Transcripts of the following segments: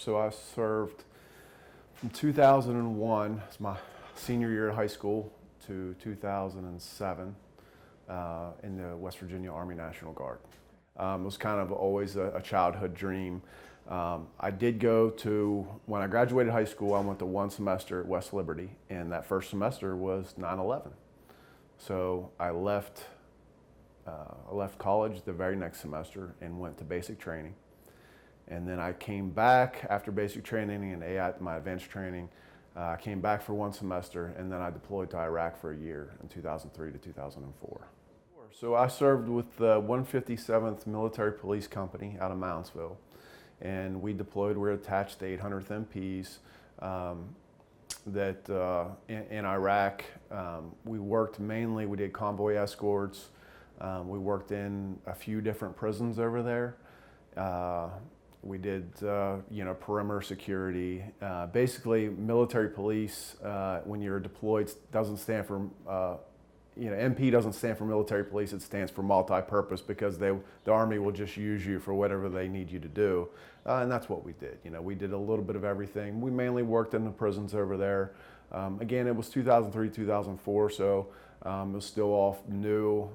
So I served from 2001, it's my senior year of high school, to 2007 in the West Virginia Army National Guard. It was kind of always a childhood dream. I did go to, when I graduated high school, I went to one semester at West Liberty, and that first semester was 9/11. So I left college the very next semester and went to basic training. And then I came back after basic training and my advanced training. I came back for one semester, and then I deployed to Iraq for a year in 2003 to 2004. So I served with the 157th Military Police Company out of Moundsville, and we deployed. We were attached to 800th MPs in Iraq. We worked mainly, we did convoy escorts. We worked in a few different prisons over there. We did, perimeter security. Basically, military police, when you're deployed, doesn't stand for, MP doesn't stand for military police, it stands for multi-purpose, because the Army will just use you for whatever they need you to do. And that's what we did. We did a little bit of everything. We mainly worked in the prisons over there. Again, it was 2003, 2004, so it was still all new,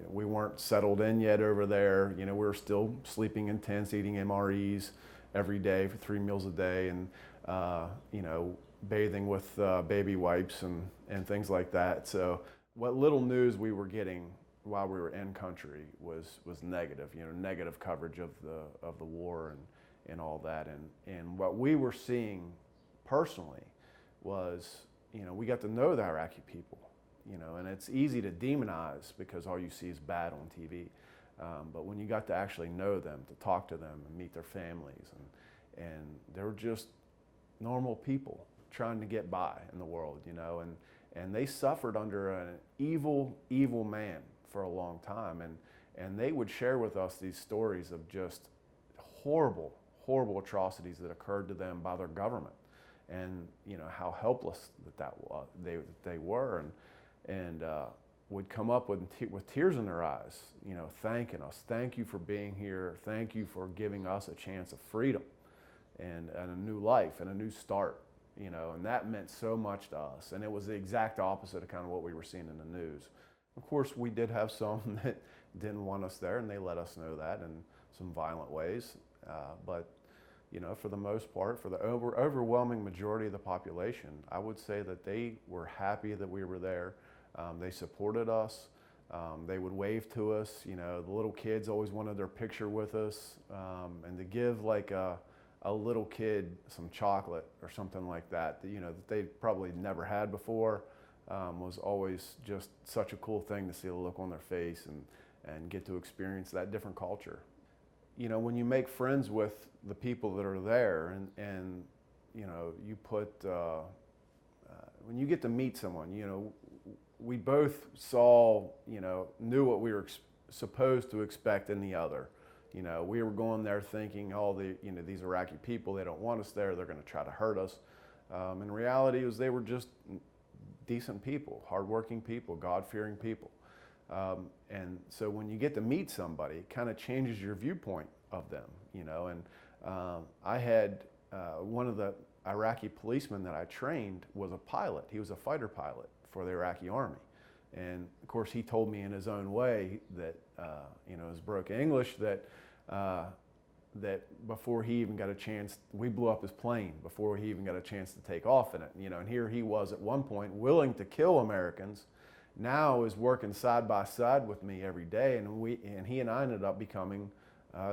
we weren't settled in yet over there. We were still sleeping in tents, eating MREs every day for 3 meals a day, and bathing with baby wipes and things like that. So what little news we were getting while we were in country was negative. Negative coverage of the war and all that. And what we were seeing personally was, we got to know the Iraqi people. And it's easy to demonize because all you see is bad on TV. But when you got to actually know them, to talk to them and meet their families, and they were just normal people trying to get by in the world, and they suffered under an evil, evil man for a long time. And they would share with us these stories of just horrible, horrible atrocities that occurred to them by their government, and how helpless they were. And would come up with tears in their eyes, thanking us. Thank you for being here. Thank you for giving us a chance of freedom and a new life and a new start, and that meant so much to us. And it was the exact opposite of kind of what we were seeing in the news. Of course, we did have some that didn't want us there, and they let us know that in some violent ways. But for the most part, for the overwhelming majority of the population, I would say that they were happy that we were there. They supported us. They would wave to us. The little kids always wanted their picture with us. And to give like a little kid some chocolate or something like that, that they probably never had before, was always just such a cool thing to see the look on their face and get to experience that different culture. When you make friends with the people that are there, and you put, when you get to meet someone, we both saw, knew what we were supposed to expect in the other. We were going there thinking, these Iraqi people, they don't want us there, they're going to try to hurt us. In reality, they were just decent people, hardworking people, God-fearing people. And so when you get to meet somebody, it kind of changes your viewpoint of them, And I had one of the Iraqi policemen that I trained was a pilot. He was a fighter pilot for the Iraqi Army. And of course, he told me in his own way that, his broken English, that before he even got a chance, we blew up his plane before he even got a chance to take off in it. And here he was at one point willing to kill Americans, now is working side by side with me every day, and he and I ended up becoming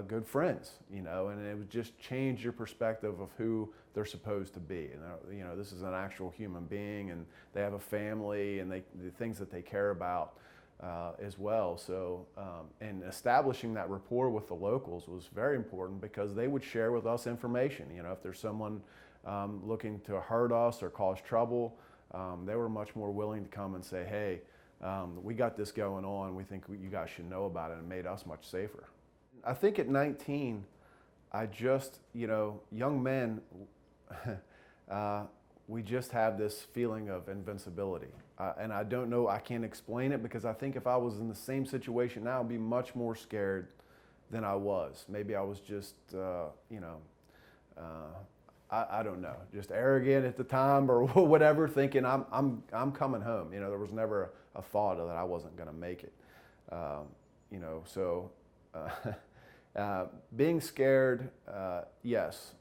good friends, and it would just change your perspective of who they're supposed to be. And this is an actual human being, and they have a family, and the things that they care about as well. So, and establishing that rapport with the locals was very important, because they would share with us information. If there's someone looking to hurt us or cause trouble, they were much more willing to come and say, hey, we got this going on, we think you guys should know about it, and it made us much safer. I think at 19, I just, young men, we just have this feeling of invincibility. And I don't know, I can't explain it, because I think if I was in the same situation now, I'd be much more scared than I was. Maybe I was just, I don't know, just arrogant at the time or whatever, thinking I'm coming home. There was never a thought that I wasn't going to make it. So being scared, yes,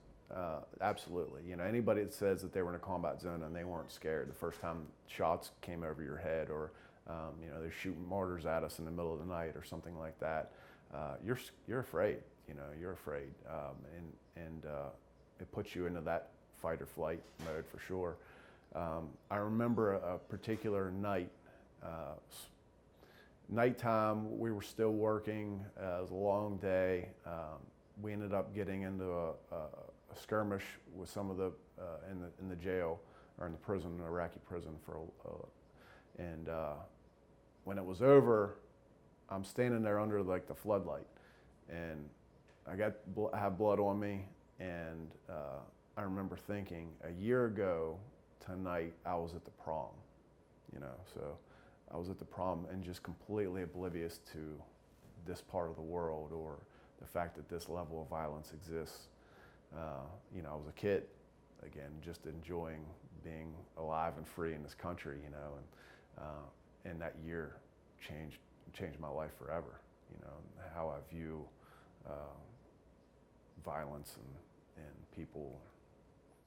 absolutely. Anybody that says that they were in a combat zone and they weren't scared the first time shots came over your head, or they're shooting mortars at us in the middle of the night or something like that, you're afraid. You're afraid, and it puts you into that fight or flight mode for sure. I remember a particular night. Nighttime, we were still working. It was a long day. We ended up getting into a skirmish with some of the in the jail, or in the prison, Iraqi prison, and when it was over, I'm standing there under like the floodlight, and I have blood on me, and I remember thinking, a year ago tonight I was at the prom, so I was at the prom and just completely oblivious to this part of the world, or the fact that this level of violence exists. I was a kid, again, just enjoying being alive and free in this country, and that year changed my life forever, how I view violence and people.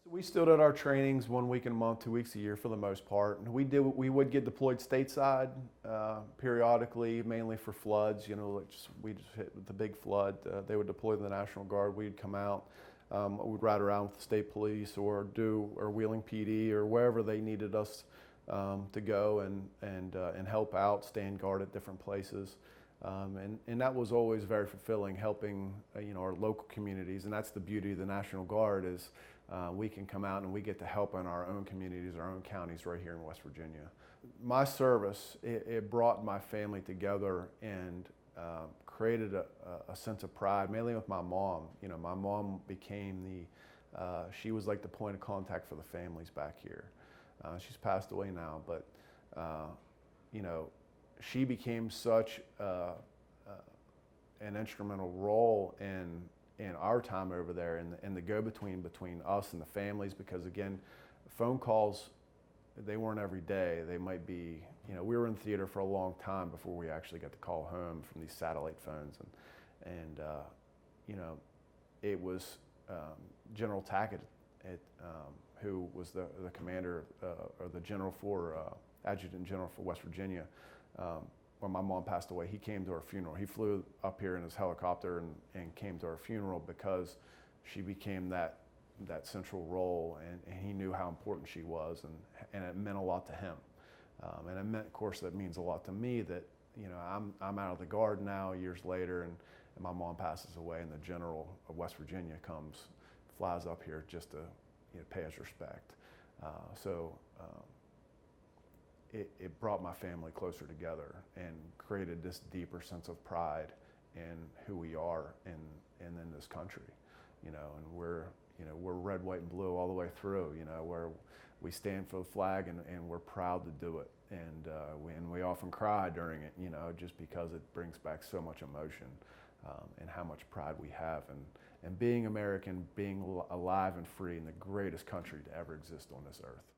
So we still did our trainings 1 week a month, 2 weeks a year for the most part. And we would get deployed stateside periodically, mainly for floods. We just hit with the big flood. They would deploy the National Guard. We'd come out. We'd ride around with the state police, or Wheeling PD, or wherever they needed us to go and help out, stand guard at different places. And that was always very fulfilling, helping our local communities. And that's the beauty of the National Guard, is we can come out and we get to help in our own communities, our own counties right here in West Virginia. My service, it brought my family together and created a sense of pride, mainly with my mom. My mom became she was like the point of contact for the families back here. She's passed away now, but she became such an instrumental role in our time over there, and the go-between between us and the families, because again, phone calls, they weren't every day. They might be, we were in theater for a long time before we actually got the call home from these satellite phones, and it was General Tackett, who was the commander, or the general for adjutant general for West Virginia. When my mom passed away, he came to our funeral. He flew up here in his helicopter and came to our funeral, because she became that central role, and he knew how important she was, and it meant a lot to him. And it meant, of course, that means a lot to me that I'm out of the Guard now years later, and my mom passes away, and the general of West Virginia flies up here just to pay his respect. It brought my family closer together and created this deeper sense of pride in who we are and in this country, and we're red, white, and blue all the way through, where we stand for the flag, and we're proud to do it, and we often cry during it, just because it brings back so much emotion, and how much pride we have, and being American, being alive and free in the greatest country to ever exist on this earth.